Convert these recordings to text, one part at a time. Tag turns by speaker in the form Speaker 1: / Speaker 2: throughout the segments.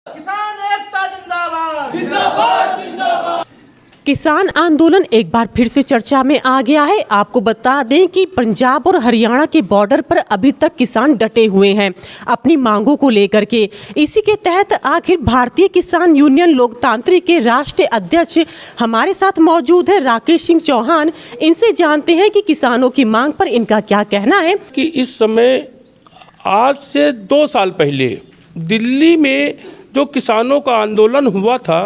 Speaker 1: किसान एकता जिंदाबाद जिंदाबाद जिंदाबाद।
Speaker 2: किसान आंदोलन एक बार फिर से चर्चा में आ गया है। आपको बता दें कि पंजाब और हरियाणा के बॉर्डर पर अभी तक किसान डटे हुए हैं अपनी मांगों को लेकर के। इसी के तहत आखिर भारतीय किसान यूनियन लोकतांत्रिक के राष्ट्रीय अध्यक्ष हमारे साथ मौजूद है राकेश सिंह चौहान। इनसे जानते हैं कि किसानों की मांग पर इनका क्या कहना है।
Speaker 3: कि इस समय आज से 2 साल पहले दिल्ली में जो किसानों का आंदोलन हुआ था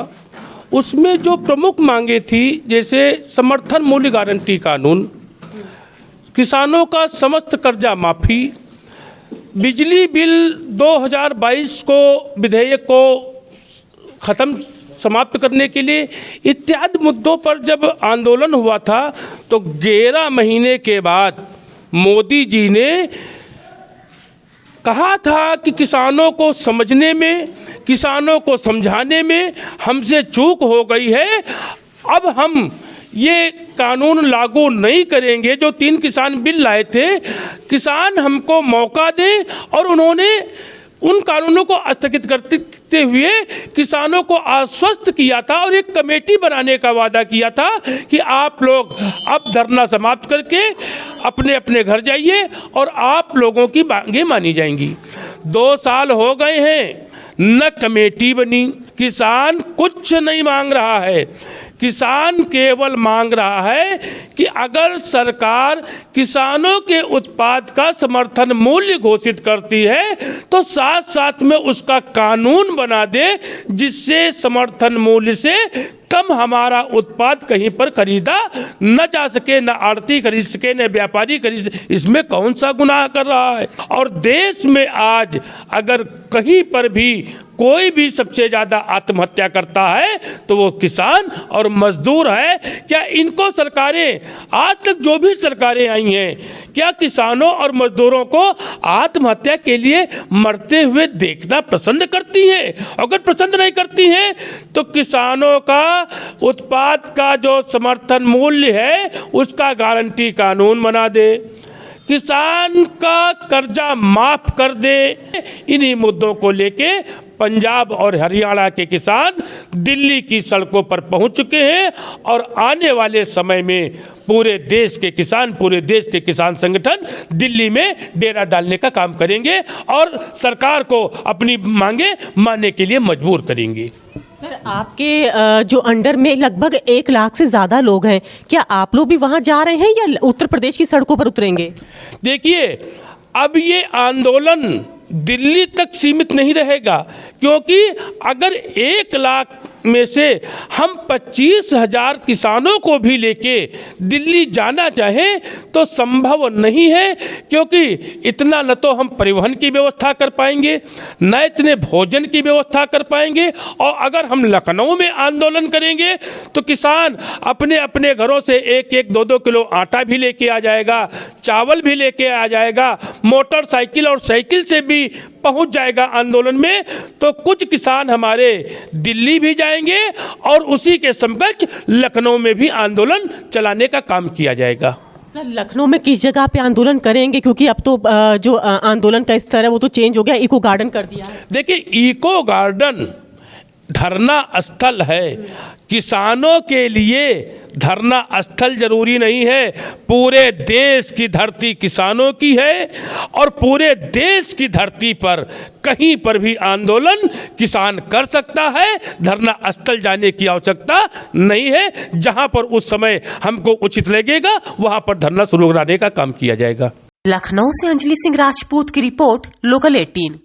Speaker 3: उसमें जो प्रमुख मांगे थी, जैसे समर्थन मूल्य गारंटी कानून, किसानों का समस्त कर्जा माफ़ी, बिजली बिल 2022 को विधेयक को ख़त्म समाप्त करने के लिए इत्यादि मुद्दों पर जब आंदोलन हुआ था तो 11 महीने के बाद मोदी जी ने कहा था कि किसानों को समझने में, किसानों को समझाने में हमसे चूक हो गई है। अब हम ये कानून लागू नहीं करेंगे। जो 3 किसान बिल लाए थे, किसान हमको मौका दें, और उन्होंने उन कानूनों को स्थगित करते हुए किसानों को आश्वस्त किया था और एक कमेटी बनाने का वादा किया था कि आप लोग अब धरना समाप्त करके अपने अपने घर जाइए और आप लोगों की मांगें मानी जाएंगी। 2 साल हो गए हैं, न कमेटी बनी। किसान कुछ नहीं मांग रहा है। किसान केवल मांग रहा है कि अगर सरकार किसानों के उत्पाद का समर्थन मूल्य घोषित करती है तो साथ साथ में उसका कानून बना दे जिससे समर्थन मूल्य से कम हमारा उत्पाद कहीं पर खरीदा न जा सके, न आड़ती खरीद सके, न व्यापारी खरीद सके। इसमें कौन सा गुनाह कर रहा है? और देश में आज अगर कहीं पर भी कोई भी सबसे ज़्यादा आत्महत्या करता है तो वो किसान और मजदूर है। क्या इनको सरकारें, आज तक जो भी सरकारें आई हैं, क्या किसानों और मजदूरों को आत्महत्या के लिए मरते हुए देखना पसंद करती हैं? अगर पसंद नहीं करती हैं तो किसानों का उत्पाद का जो समर्थन मूल्य है उसका गारंटी कानून बना दे, किसान का कर्जा माफ कर दे। इन्हीं मुद्दों को लेके पंजाब और हरियाणा के किसान दिल्ली की सड़कों पर पहुंच चुके हैं और आने वाले समय में पूरे देश के किसान, पूरे देश के किसान संगठन दिल्ली में डेरा डालने का काम करेंगे और सरकार को अपनी मांगे मानने के लिए मजबूर करेंगे।
Speaker 2: सर, आपके जो अंडर में लगभग 1 लाख से ज़्यादा लोग हैं, क्या आप लोग भी वहाँ जा रहे हैं या उत्तर प्रदेश की सड़कों पर उतरेंगे? देखिए,
Speaker 3: अब ये आंदोलन दिल्ली तक सीमित नहीं रहेगा, क्योंकि अगर 1 लाख में से हम 25,000 किसानों को भी लेके दिल्ली जाना चाहें तो संभव नहीं है, क्योंकि इतना न तो हम परिवहन की व्यवस्था कर पाएंगे, न इतने भोजन की व्यवस्था कर पाएंगे। और अगर हम लखनऊ में आंदोलन करेंगे तो किसान अपने अपने घरों से 1-1, 2-2 किलो आटा भी लेके आ जाएगा, चावल भी लेके आ जाएगा, मोटरसाइकिल और साइकिल से भी पहुंच जाएगा आंदोलन में। तो कुछ किसान हमारे दिल्ली भी जाएंगे और उसी के समकक्ष लखनऊ में भी आंदोलन चलाने का काम किया जाएगा।
Speaker 2: सर, लखनऊ में किस जगह पे आंदोलन करेंगे? क्योंकि अब तो जो आंदोलन का स्तर है वो तो चेंज हो गया, इको गार्डन कर दिया है।
Speaker 3: देखिए, इको गार्डन धरना स्थल है। किसानों के लिए धरना स्थल जरूरी नहीं है। पूरे देश की धरती किसानों की है और पूरे देश की धरती पर कहीं पर भी आंदोलन किसान कर सकता है। धरना स्थल जाने की आवश्यकता नहीं है। जहां पर उस समय हमको उचित लगेगा वहां पर धरना शुरू कराने का काम किया जाएगा।
Speaker 2: लखनऊ से अंजलि सिंह राजपूत की रिपोर्ट, लोकल 18।